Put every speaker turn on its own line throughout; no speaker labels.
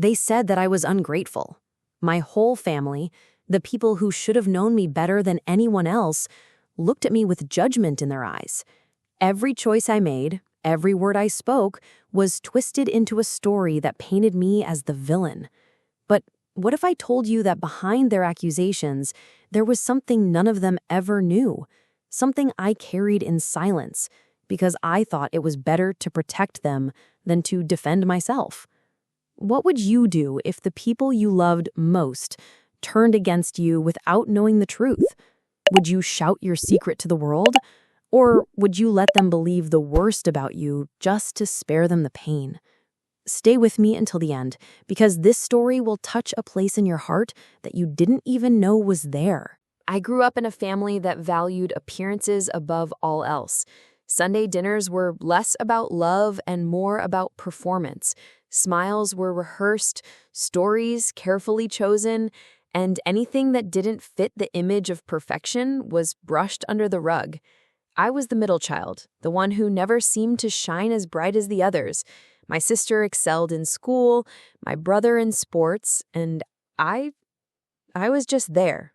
They said that I was ungrateful. My whole family, the people who should have known me better than anyone else, looked at me with judgment in their eyes. Every choice I made, every word I spoke, was twisted into a story that painted me as the villain. But what if I told you that behind their accusations, there was something none of them ever knew? Something I carried in silence, because I thought it was better to protect them than to defend myself. What would you do if the people you loved most turned against you without knowing the truth? Would you shout your secret to the world? Or would you let them believe the worst about you just to spare them the pain? Stay with me until the end, because this story will touch a place in your heart that you didn't even know was there. I grew up in a family that valued appearances above all else. Sunday dinners were less about love and more about performance. Smiles were rehearsed, stories carefully chosen, and anything that didn't fit the image of perfection was brushed under the rug. I was the middle child, the one who never seemed to shine as bright as the others. My sister excelled in school, my brother in sports, and I was just there,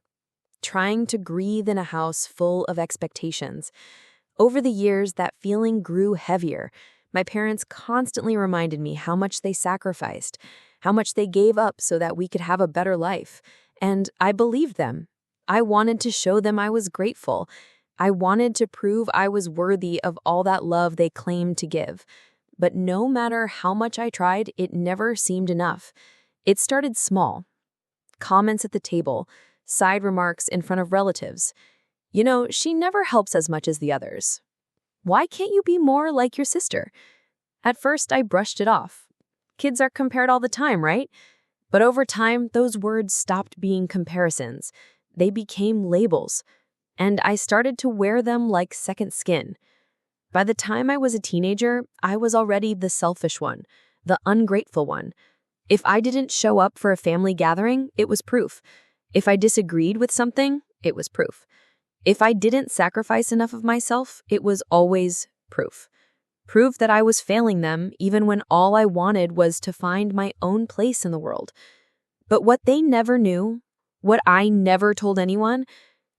trying to breathe in a house full of expectations. Over the years, that feeling grew heavier. My parents constantly reminded me how much they sacrificed, how much they gave up so that we could have a better life. And I believed them. I wanted to show them I was grateful. I wanted to prove I was worthy of all that love they claimed to give. But no matter how much I tried, it never seemed enough. It started small. Comments at the table, side remarks in front of relatives. You know, she never helps as much as the others. Why can't you be more like your sister? At first, I brushed it off. Kids are compared all the time, right? But over time, those words stopped being comparisons. They became labels. And I started to wear them like second skin. By the time I was a teenager, I was already the selfish one, the ungrateful one. If I didn't show up for a family gathering, it was proof. If I disagreed with something, it was proof. If I didn't sacrifice enough of myself, it was always proof. Proof that I was failing them even when all I wanted was to find my own place in the world. But what they never knew, what I never told anyone,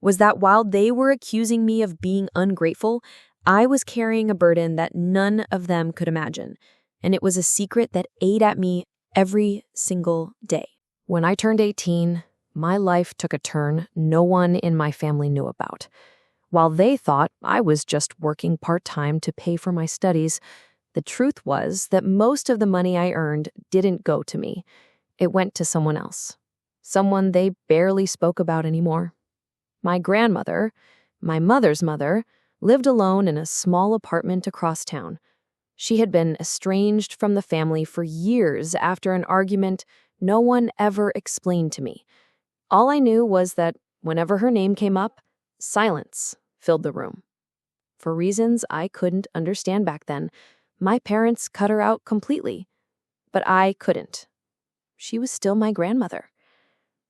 was that while they were accusing me of being ungrateful, I was carrying a burden that none of them could imagine. And it was a secret that ate at me every single day. When I turned 18, my life took a turn no one in my family knew about. While they thought I was just working part-time to pay for my studies, the truth was that most of the money I earned didn't go to me. It went to someone else, someone they barely spoke about anymore. My grandmother, my mother's mother, lived alone in a small apartment across town. She had been estranged from the family for years after an argument no one ever explained to me. All I knew was that whenever her name came up, silence filled the room. For reasons I couldn't understand back then, my parents cut her out completely. But I couldn't. She was still my grandmother.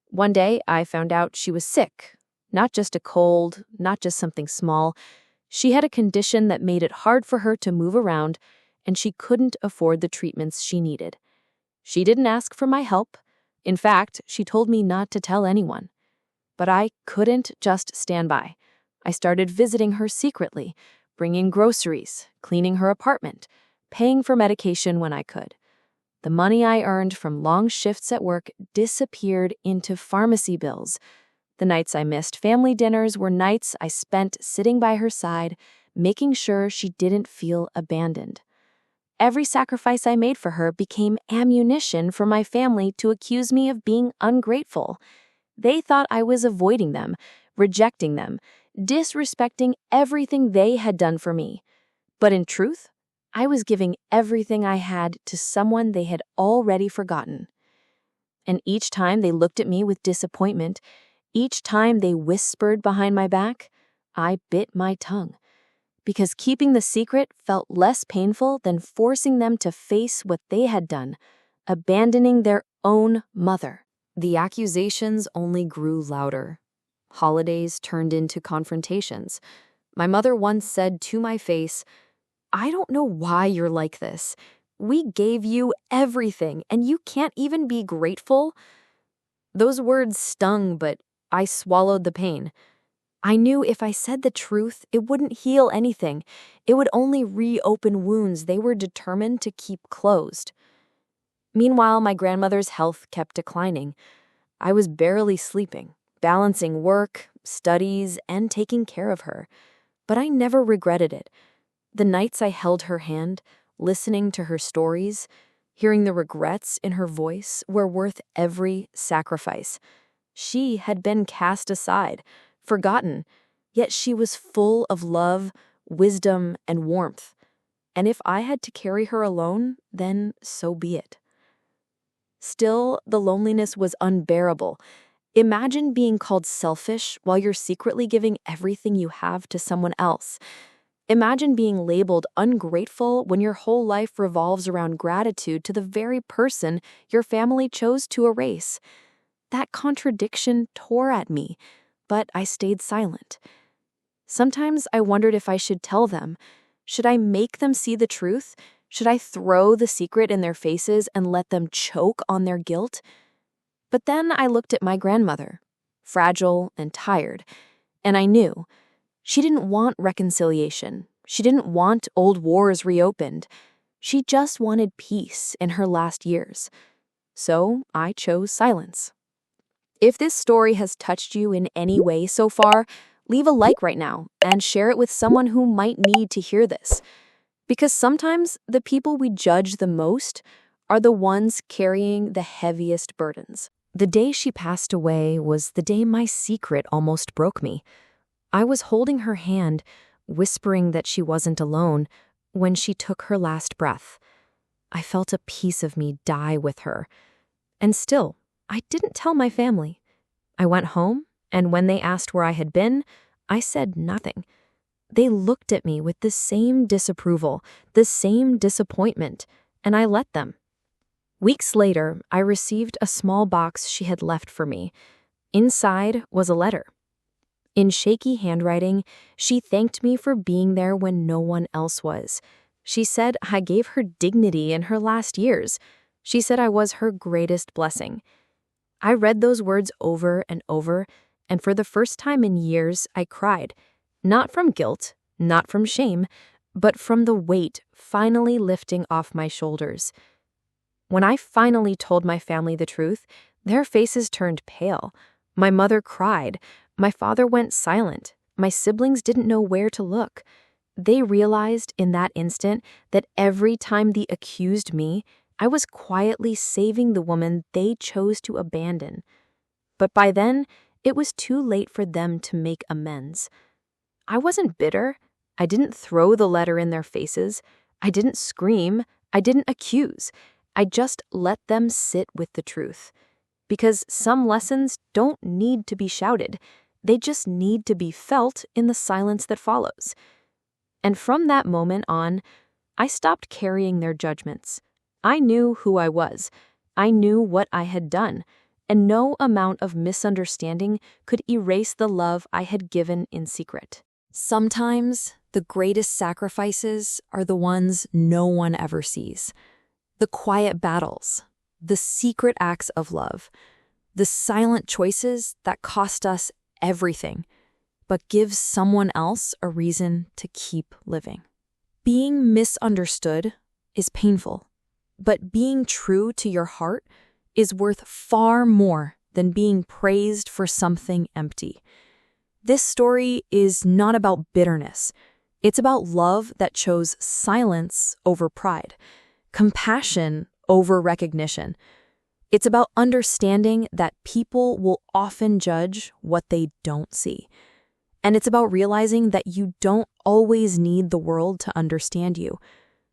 One day, I found out she was sick. Not just a cold, not just something small. She had a condition that made it hard for her to move around, and she couldn't afford the treatments she needed. She didn't ask for my help. In fact, she told me not to tell anyone. But I couldn't just stand by. I started visiting her secretly, bringing groceries, cleaning her apartment, paying for medication when I could. The money I earned from long shifts at work disappeared into pharmacy bills. The nights I missed family dinners were nights I spent sitting by her side, making sure she didn't feel abandoned. Every sacrifice I made for her became ammunition for my family to accuse me of being ungrateful. They thought I was avoiding them, rejecting them, disrespecting everything they had done for me. But in truth, I was giving everything I had to someone they had already forgotten. And each time they looked at me with disappointment, each time they whispered behind my back, I bit my tongue. Because keeping the secret felt less painful than forcing them to face what they had done, abandoning their own mother. The accusations only grew louder. Holidays turned into confrontations. My mother once said to my face, "I don't know why you're like this. We gave you everything, and you can't even be grateful? Those words stung, but I swallowed the pain. I knew if I said the truth, it wouldn't heal anything. It would only reopen wounds they were determined to keep closed. Meanwhile, my grandmother's health kept declining. I was barely sleeping, balancing work, studies, and taking care of her. But I never regretted it. The nights I held her hand, listening to her stories, hearing the regrets in her voice were worth every sacrifice. She had been cast aside, forgotten, yet she was full of love, wisdom, and warmth. And if I had to carry her alone, then so be it. Still, the loneliness was unbearable. Imagine being called selfish while you're secretly giving everything you have to someone else. Imagine being labeled ungrateful when your whole life revolves around gratitude to the very person your family chose to erase. That contradiction tore at me, but I stayed silent. Sometimes I wondered if I should tell them. Should I make them see the truth? Should I throw the secret in their faces and let them choke on their guilt? But then I looked at my grandmother, fragile and tired, and I knew she didn't want reconciliation. She didn't want old wars reopened. She just wanted peace in her last years. So I chose silence. If this story has touched you in any way so far, leave a like right now and share it with someone who might need to hear this. Because sometimes the people we judge the most are the ones carrying the heaviest burdens. The day she passed away was the day my secret almost broke me. I was holding her hand, whispering that she wasn't alone, when she took her last breath. I felt a piece of me die with her. And still, I didn't tell my family. I went home, and when they asked where I had been, I said nothing. They looked at me with the same disapproval, the same disappointment, and I let them. Weeks later, I received a small box she had left for me. Inside was a letter. In shaky handwriting, she thanked me for being there when no one else was. She said I gave her dignity in her last years. She said I was her greatest blessing. I read those words over and over, and for the first time in years, I cried. Not from guilt, not from shame, but from the weight finally lifting off my shoulders. When I finally told my family the truth, their faces turned pale. My mother cried. My father went silent. My siblings didn't know where to look. They realized in that instant that every time they accused me, I was quietly saving the woman they chose to abandon. But by then, it was too late for them to make amends. I wasn't bitter. I didn't throw the letter in their faces. I didn't scream. I didn't accuse. I just let them sit with the truth. Because some lessons don't need to be shouted. They just need to be felt in the silence that follows. And from that moment on, I stopped carrying their judgments. I knew who I was. I knew what I had done. And no amount of misunderstanding could erase the love I had given in secret. Sometimes, the greatest sacrifices are the ones no one ever sees. The quiet battles, the secret acts of love, the silent choices that cost us everything, but give someone else a reason to keep living. Being misunderstood is painful, but being true to your heart is worth far more than being praised for something empty. This story is not about bitterness. It's about love that chose silence over pride, compassion over recognition. It's about understanding that people will often judge what they don't see. And it's about realizing that you don't always need the world to understand you.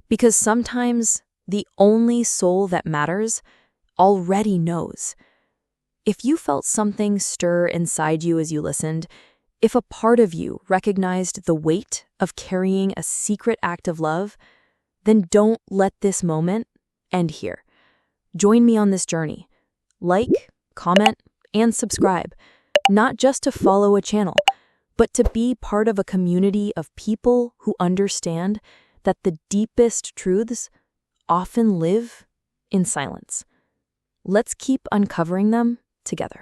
Because sometimes the only soul that matters already knows. If you felt something stir inside you as you listened, if a part of you recognized the weight of carrying a secret act of love, then don't let this moment end here. Join me on this journey. Like, comment, and subscribe, not just to follow a channel, but to be part of a community of people who understand that the deepest truths often live in silence. Let's keep uncovering them together.